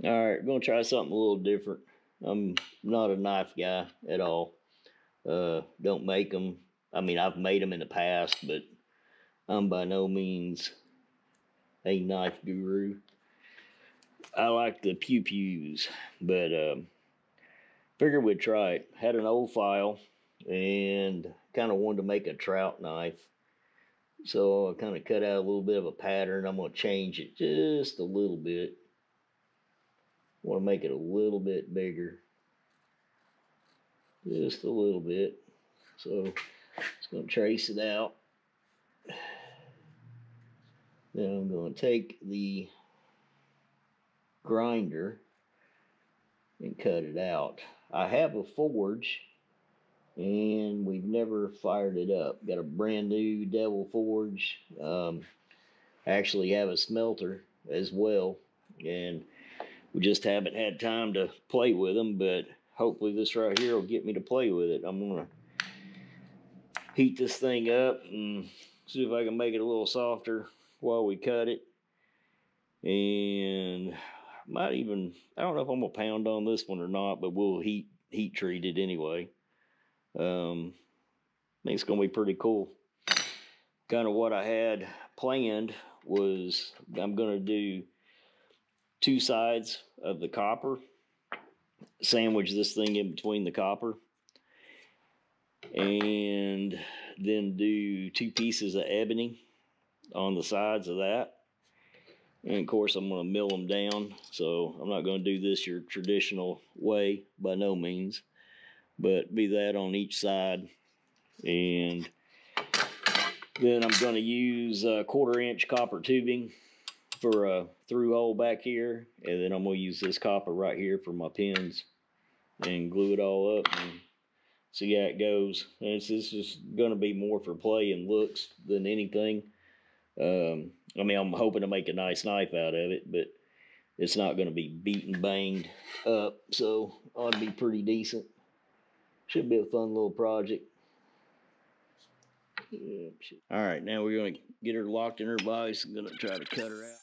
All right, gonna try something a little different. I'm not a knife guy at all. Don't make them. I mean, I've made them in the past, but I'm by no means a knife guru. I like the pew pews, but figured we'd try it. Had an old file and kind of wanted to make a trout knife. So I kind of cut out a little bit of a pattern. I'm going to change it just a little bit. Want to make it a little bit bigger. Just a little bit. So just going to trace it out. Then I'm going to take the grinder and cut it out. I have a forge and we've never fired it up. Got a brand new Devil Forge. I actually have a smelter as well, and we just haven't had time to play with them, but hopefully this right here will get me to play with it. I'm gonna heat this thing up and see if I can make it a little softer while we cut it. And might even, I don't know if I'm gonna pound on this one or not, but we'll heat treat it anyway. I think it's gonna be pretty cool. Kind of what I had planned was I'm gonna do two sides of the copper, sandwich this thing in between the copper, and then do two pieces of ebony on the sides of that. And of course, I'm going to mill them down. So I'm not going to do this your traditional way by no means, but be that on each side. And then I'm going to use a 1/4-inch copper tubing for a through hole back here. And then I'm going to use this copper right here for my pins and glue it all up and see how it goes. And this is going to be more for play and looks than anything. I mean, I'm hoping to make a nice knife out of it, but it's not going to be beat and banged up, so ought to be pretty decent. Should be a fun little project. All right, now we're going to get her locked in her vise. I'm going to try to cut her out.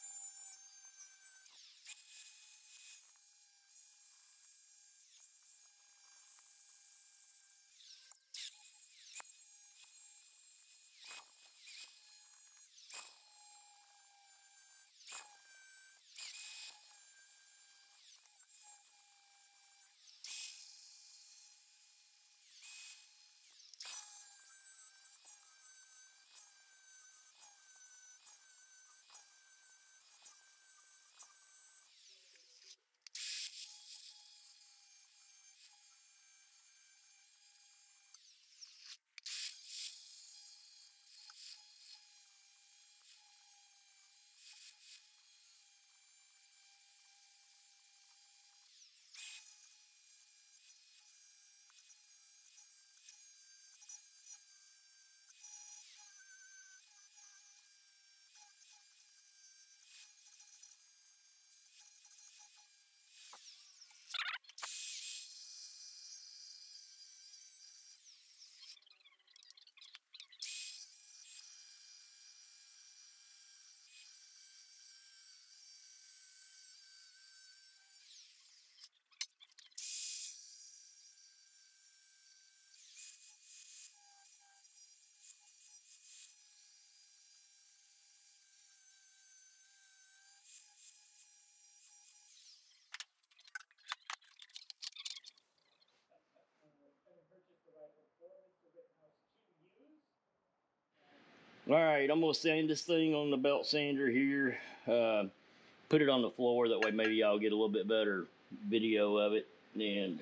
All right, I'm going to sand this thing on the belt sander here. Put it on the floor. That way maybe I'll get a little bit better video of it. And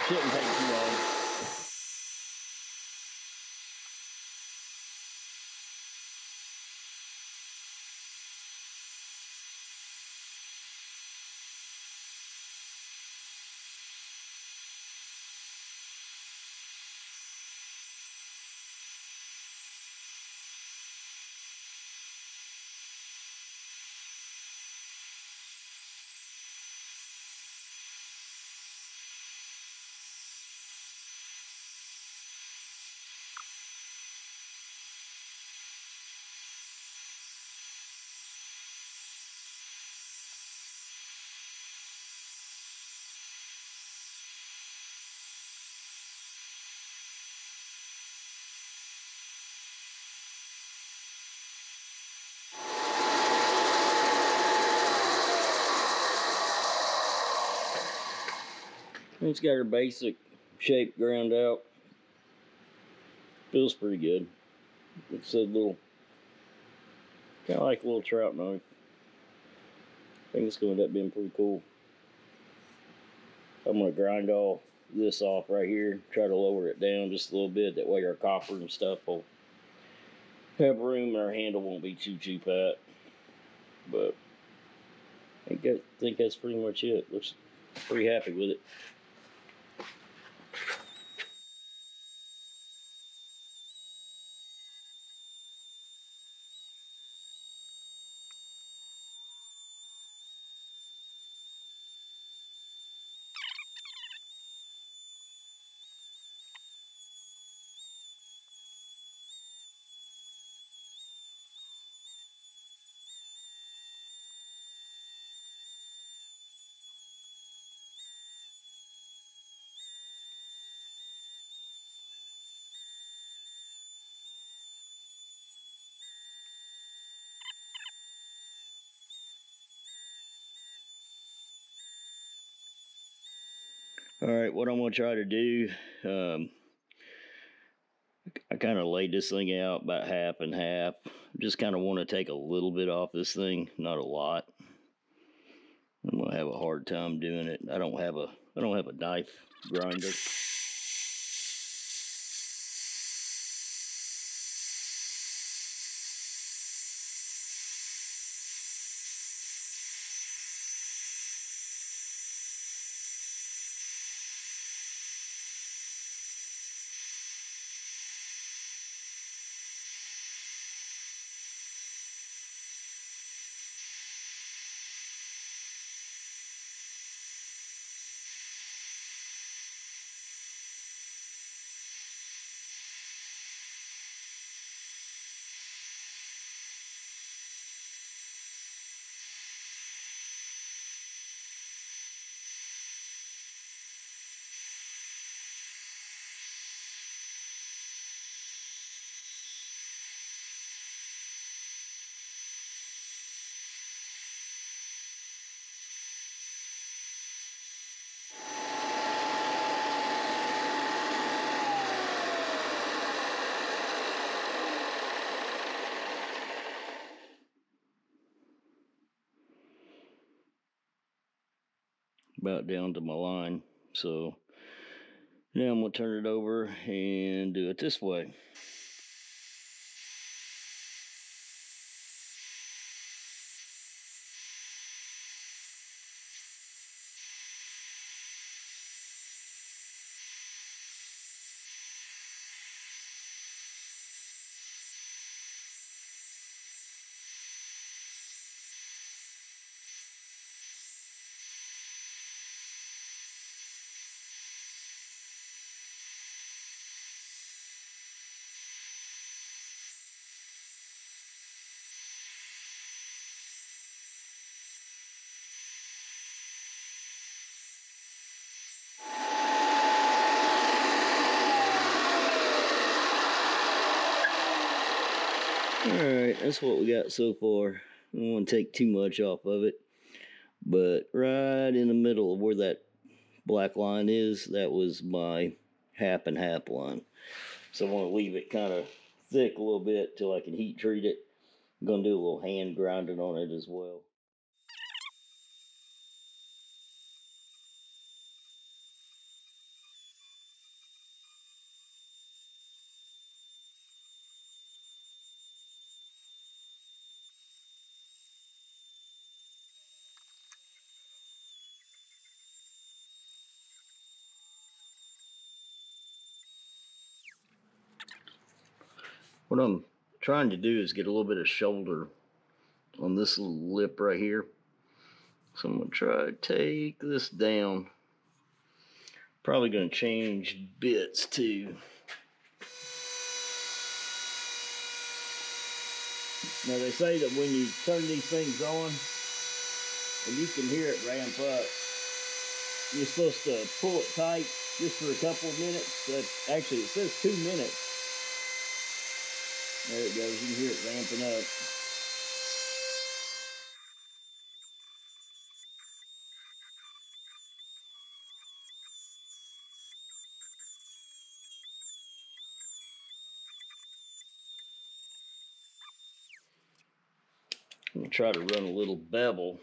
shouldn't take too long. It's got her basic shape ground out. Feels pretty good. It's a little, kind of like a little trout knife. I think it's going to end up being pretty cool. I'm going to grind all this off right here. Try to lower it down just a little bit. That way our copper and stuff will have room and our handle won't be too fat. But I think that's pretty much it. Looks pretty happy with it. All right, what I'm going to try to do, I kind of laid this thing out about half and half. Just kind of want to take a little bit off this thing, not a lot. I'm going to have a hard time doing it. I don't have a knife grinder. About down to my line. So now I'm going to turn it over and do it this way. Alright, that's what we got so far. I don't want to take too much off of it. But right in the middle of where that black line is, that was my half and half line. So I want to leave it kind of thick a little bit till I can heat treat it. I'm going to do a little hand grinding on it as well. What I'm trying to do is get a little bit of shoulder on this little lip right here. So I'm going to try to take this down. Probably going to change bits too. Now they say that when you turn these things on, and you can hear it ramp up, you're supposed to pull it tight just for a couple of minutes. But actually, it says 2 minutes. There it goes. You can hear it ramping up. I'm gonna try to run a little bevel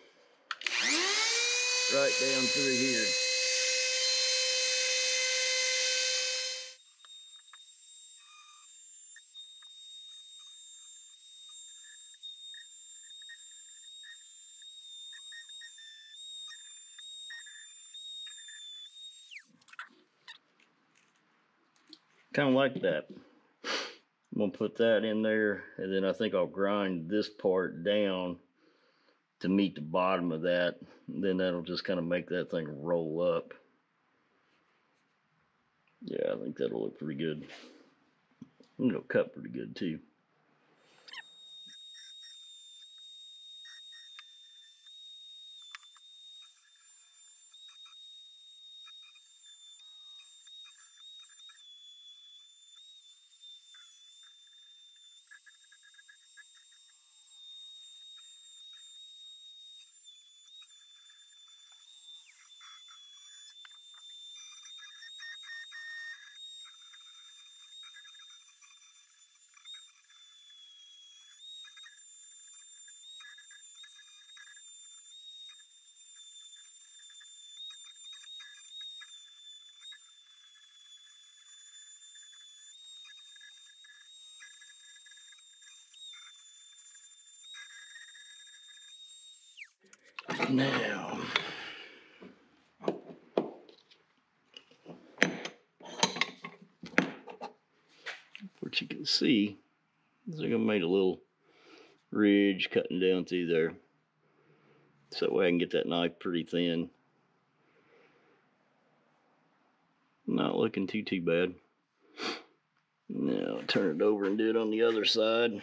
right down through here. Kind of like that. I'm gonna put that in there, and then I think I'll grind this part down to meet the bottom of that. And then that'll just kind of make that thing roll up. Yeah, I think that'll look pretty good. And it'll cut pretty good too. Now, what you can see is I made a little ridge cutting down through there. So that way I can get that knife pretty thin. Not looking too bad. Now turn it over and do it on the other side.